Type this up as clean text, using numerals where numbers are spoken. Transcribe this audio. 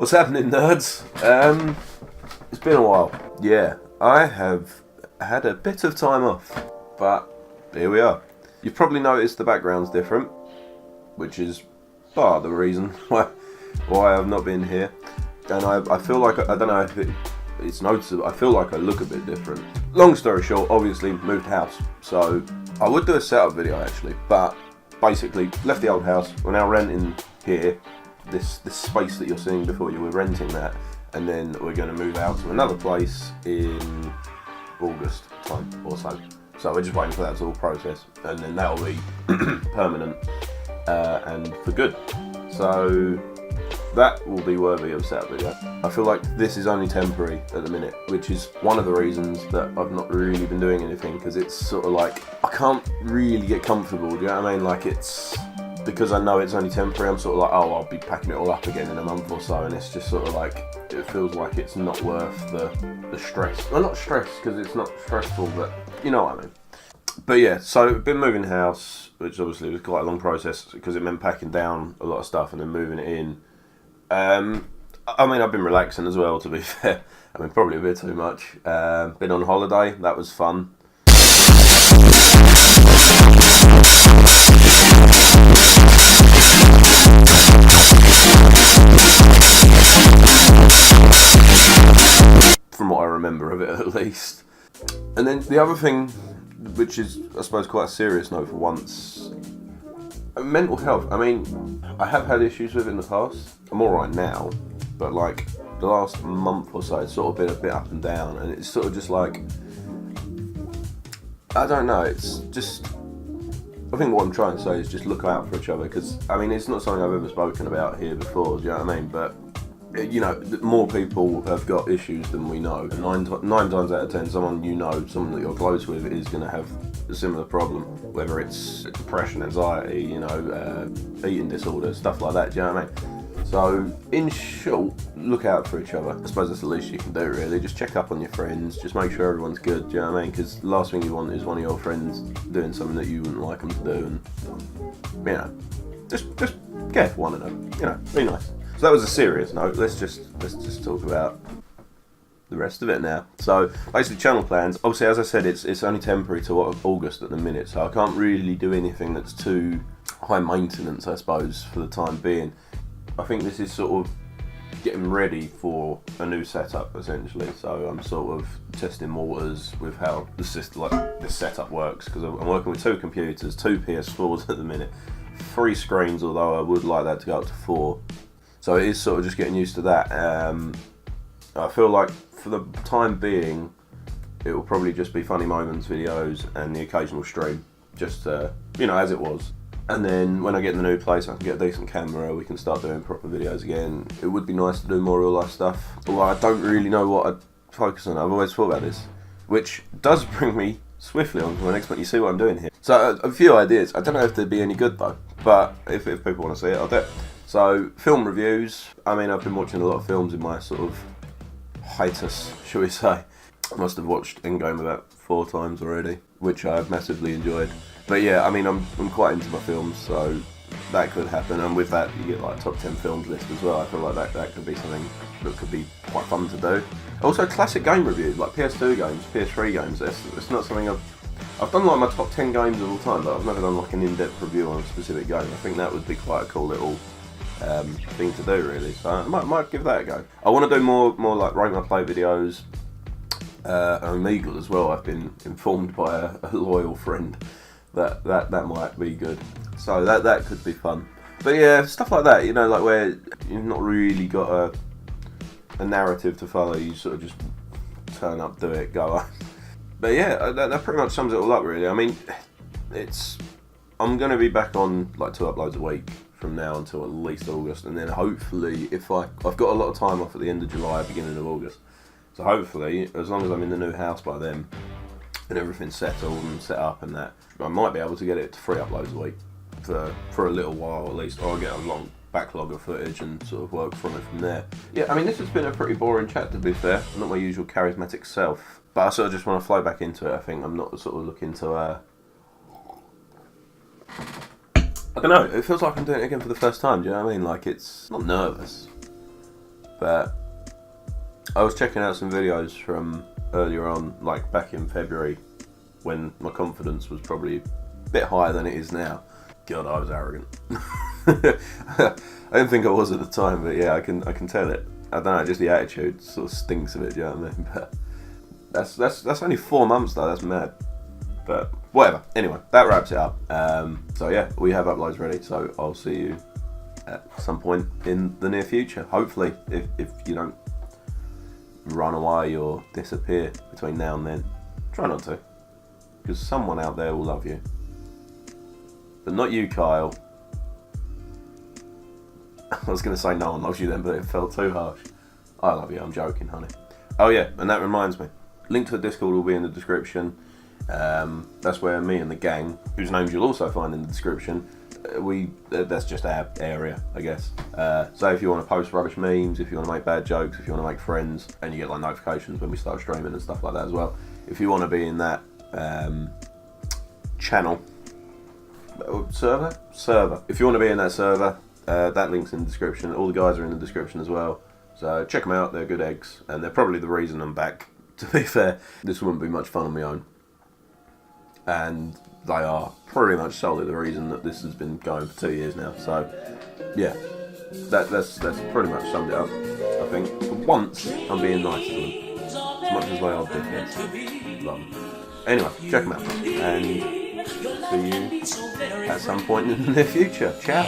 What's happening, nerds? It's been a while. Yeah, I have had a bit of time off, but here we are. You've probably noticed the background's different, which is part of the reason why I've not been here. And I feel like, I don't know if it's noticeable, I feel like I look a bit different. Long story short, obviously moved house. So I would do a setup video actually, but basically left the old house. We're now renting here, this space that you're seeing before you were renting that, and then we're going to move out to another place in August time or so. So we're just waiting for that to all process, and then that'll be permanent and for good. So that will be worthy of a setup video. I feel like this is only temporary at the minute, which is one of the reasons that I've not really been doing anything, because it's sort of like, I can't really get comfortable, do you know what I mean? Like, it's, because I know it's only temporary, I'm sort of like, oh, I'll be packing it all up again in a month or so, and it's just sort of like, it feels like it's not worth the stress. Well, not stress, because it's not stressful, but you know what I mean. But yeah, so been moving house, which obviously was quite a long process, because it meant packing down a lot of stuff and then moving it in. I mean, I've been relaxing as well, to be fair. I mean, probably a bit too much. Been on holiday, that was fun. From what I remember of it, at least. And then the other thing, which is, I suppose, quite a serious note for once, mental health. I mean, I have had issues with it in the past. I'm alright now, but like the last month or so, it's sort of been a bit up and down, and it's sort of just like, I don't know, it's just, I think what I'm trying to say is just look out for each other, because, I mean, it's not something I've ever spoken about here before, do you know what I mean? But, you know, more people have got issues than we know. Nine times out of 10, someone you know, someone that you're close with, is going to have a similar problem, whether it's depression, anxiety, you know, eating disorder, stuff like that, do you know what I mean? So, in short, look out for each other. I suppose that's the least you can do, really. Just check up on your friends, just make sure everyone's good, do you know what I mean? Because the last thing you want is one of your friends doing something that you wouldn't like them to do, and, you know, just care for one another, you know, be nice. So that was a serious note. Let's just talk about the rest of it now. So basically, channel plans. Obviously, as I said, it's only temporary to August at the minute, so I can't really do anything that's too high maintenance, I suppose, for the time being. I think this is sort of getting ready for a new setup, essentially. So I'm sort of testing waters with how the system, like this setup works, because I'm working with 2 computers, 2 PS4s at the minute, 3 screens, although I would like that to go up to 4. So it is sort of just getting used to that. I feel like for the time being, it will probably just be funny moments videos and the occasional stream, just you know, as it was. And then when I get in the new place, I can get a decent camera, we can start doing proper videos again. It would be nice to do more real life stuff, although I don't really know what I'd focus on. I've always thought about this, which does bring me swiftly on to my next point. You see what I'm doing here. So a few ideas. I don't know if they'd be any good though, but if people want to see it, I'll do it. So, film reviews. I mean, I've been watching a lot of films in my sort of hiatus, shall we say. I must have watched ZenGoumi about 4 times already, which I've massively enjoyed. But yeah, I mean, I'm quite into my films, so that could happen. And with that, you get like top 10 films list as well. I feel like that could be something that could be quite fun to do. Also, classic game reviews, like PS2 games, PS3 games. It's not something I've done like my top 10 games of all time, but I've never done like an in-depth review on a specific game. I think that would be quite a cool little thing to do, really. So I might give that a go. I want to do more like rate my play videos. Omegle as well. I've been informed by a loyal friend that might be good. So that could be fun. But yeah, stuff like that, you know, like where you've not really got a narrative to follow. You sort of just turn up, do it, go on. But yeah, that pretty much sums it all up, really. I mean, I'm going to be back on like 2 uploads a week from now until at least August, and then hopefully, if I've got a lot of time off at the end of July, beginning of August, so hopefully, as long as I'm in the new house by then, and everything's settled and set up and that, I might be able to get it to 3 uploads a week for a little while at least, or I'll get a long backlog of footage and sort of work from it from there. Yeah, I mean, this has been a pretty boring chat, to be fair. I'm not my usual charismatic self, but I sort of just want to flow back into it. I think I'm not sort of looking to I don't know, it feels like I'm doing it again for the first time, do you know what I mean? Like, it's not nervous, but I was checking out some videos from earlier on, like back in February, when my confidence was probably a bit higher than it is now. God, I was arrogant. I didn't think I was at the time, but yeah, I can tell it. I don't know, just the attitude sort of stinks of it, do you know what I mean? But that's only 4 months though, that's mad. But whatever. Anyway, that wraps it up. So yeah, we have uploads ready, so I'll see you at some point in the near future. Hopefully, if you don't run away or disappear between now and then. Try not to, because someone out there will love you. But not you, Kyle. I was going to say no one loves you then, but it felt too harsh. I love you, I'm joking, honey. Oh yeah, and that reminds me. Link to the Discord will be in the description. That's where me and the gang, whose names you'll also find in the description, that's just our area, I guess. So if you want to post rubbish memes, if you want to make bad jokes, if you want to make friends, and you get like notifications when we start streaming and stuff like that as well. If you want to be in that channel, server. If you want to be in that server, that link's in the description. All the guys are in the description as well. So check them out, they're good eggs, and they're probably the reason I'm back, to be fair. This wouldn't be much fun on my own. And they are pretty much solely the reason that this has been going for 2 years now. So yeah, that's pretty much summed it up, I think. For once, I'm being nice to them, as much as they are dickheads. Love them. Anyway, check them out, and see you at some point in the near future. Ciao.